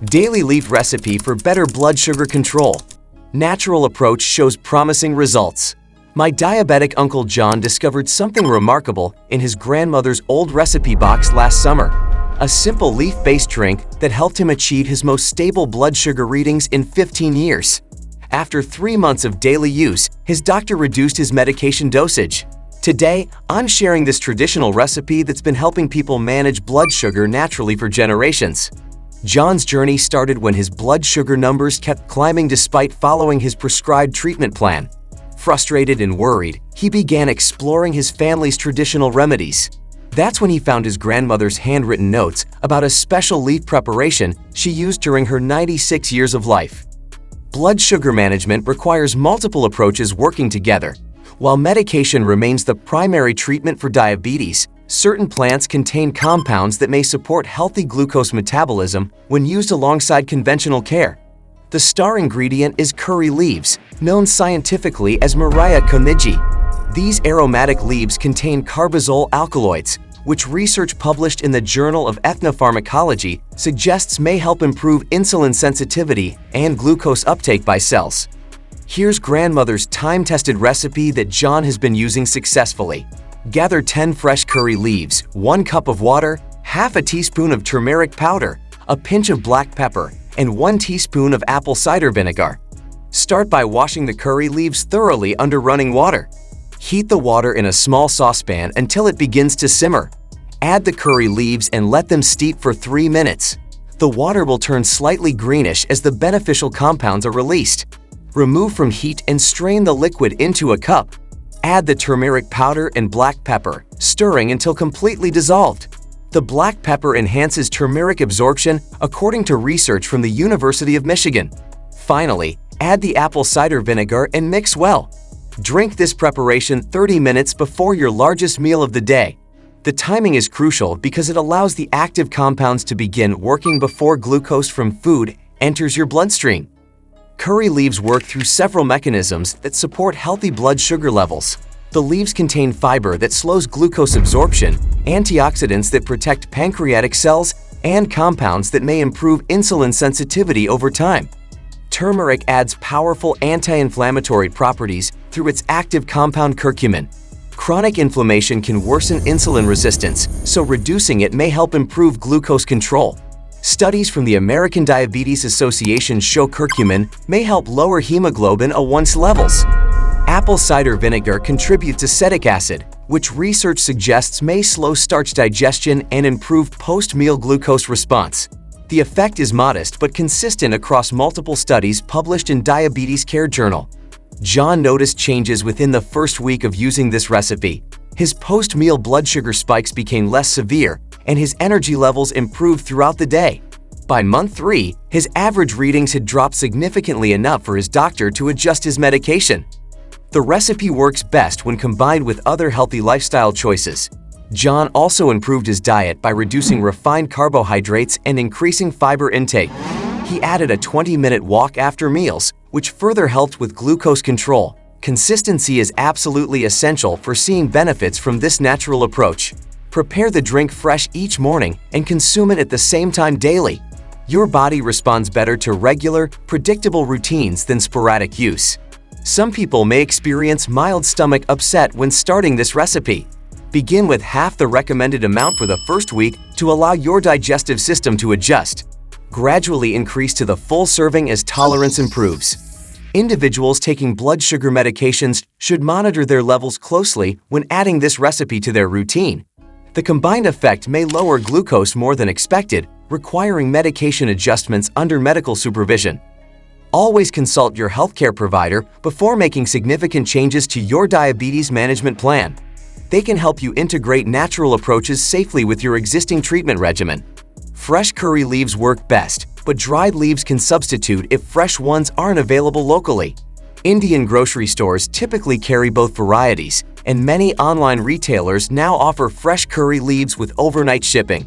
Daily leaf recipe for better blood sugar control. Natural approach shows promising results. My diabetic Uncle John discovered something remarkable in his grandmother's old recipe box last summer. A simple leaf-based drink that helped him achieve his most stable blood sugar readings in 15 years. After 3 months of daily use, his doctor reduced his medication dosage. Today, I'm sharing this traditional recipe that's been helping people manage blood sugar naturally for generations. John's journey started when his blood sugar numbers kept climbing despite following his prescribed treatment plan. Frustrated and worried, he began exploring his family's traditional remedies. That's when he found his grandmother's handwritten notes about a special leaf preparation she used during her 96 years of life. Blood sugar management requires multiple approaches working together. While medication remains the primary treatment for diabetes, certain plants contain compounds that may support healthy glucose metabolism when used alongside conventional care. The star ingredient is curry leaves, known scientifically as Murraya koniji. These aromatic leaves contain carbazole alkaloids, which research published in the Journal of Ethnopharmacology suggests may help improve insulin sensitivity and glucose uptake by cells. Here's grandmother's time-tested recipe that John has been using successfully. Gather 10 fresh curry leaves, 1 cup of water, half a teaspoon of turmeric powder, a pinch of black pepper, and 1 teaspoon of apple cider vinegar. Start by washing the curry leaves thoroughly under running water. Heat the water in a small saucepan until it begins to simmer. Add the curry leaves and let them steep for 3 minutes. The water will turn slightly greenish as the beneficial compounds are released. Remove from heat and strain the liquid into a cup. Add the turmeric powder and black pepper, stirring until completely dissolved. The black pepper enhances turmeric absorption according to research from the University of Michigan. Finally, add the apple cider vinegar and mix well. Drink this preparation 30 minutes before your largest meal of the day. The timing is crucial because it allows the active compounds to begin working before glucose from food enters your bloodstream. Curry leaves work through several mechanisms that support healthy blood sugar levels. The leaves contain fiber that slows glucose absorption, antioxidants that protect pancreatic cells, and compounds that may improve insulin sensitivity over time. Turmeric adds powerful anti-inflammatory properties through its active compound curcumin. Chronic inflammation can worsen insulin resistance, so reducing it may help improve glucose control. Studies from the American Diabetes Association show curcumin may help lower hemoglobin A1c levels. Apple cider vinegar contributes acetic acid, which research suggests may slow starch digestion and improve post-meal glucose response. The effect is modest but consistent across multiple studies published in Diabetes Care Journal. John noticed changes within the first week of using this recipe. His post-meal blood sugar spikes became less severe, and his energy levels improved throughout the day. By month 3, his average readings had dropped significantly enough for his doctor to adjust his medication. The recipe works best when combined with other healthy lifestyle choices. John also improved his diet by reducing refined carbohydrates and increasing fiber intake. He added a 20-minute walk after meals, which further helped with glucose control. Consistency is absolutely essential for seeing benefits from this natural approach. Prepare the drink fresh each morning and consume it at the same time daily. Your body responds better to regular, predictable routines than sporadic use. Some people may experience mild stomach upset when starting this recipe. Begin with half the recommended amount for the first week to allow your digestive system to adjust. Gradually increase to the full serving as tolerance improves. Individuals taking blood sugar medications should monitor their levels closely when adding this recipe to their routine. The combined effect may lower glucose more than expected, requiring medication adjustments under medical supervision. Always consult your healthcare provider before making significant changes to your diabetes management plan. They can help you integrate natural approaches safely with your existing treatment regimen. Fresh curry leaves work best, but dried leaves can substitute if fresh ones aren't available locally. Indian grocery stores typically carry both varieties, and many online retailers now offer fresh curry leaves with overnight shipping.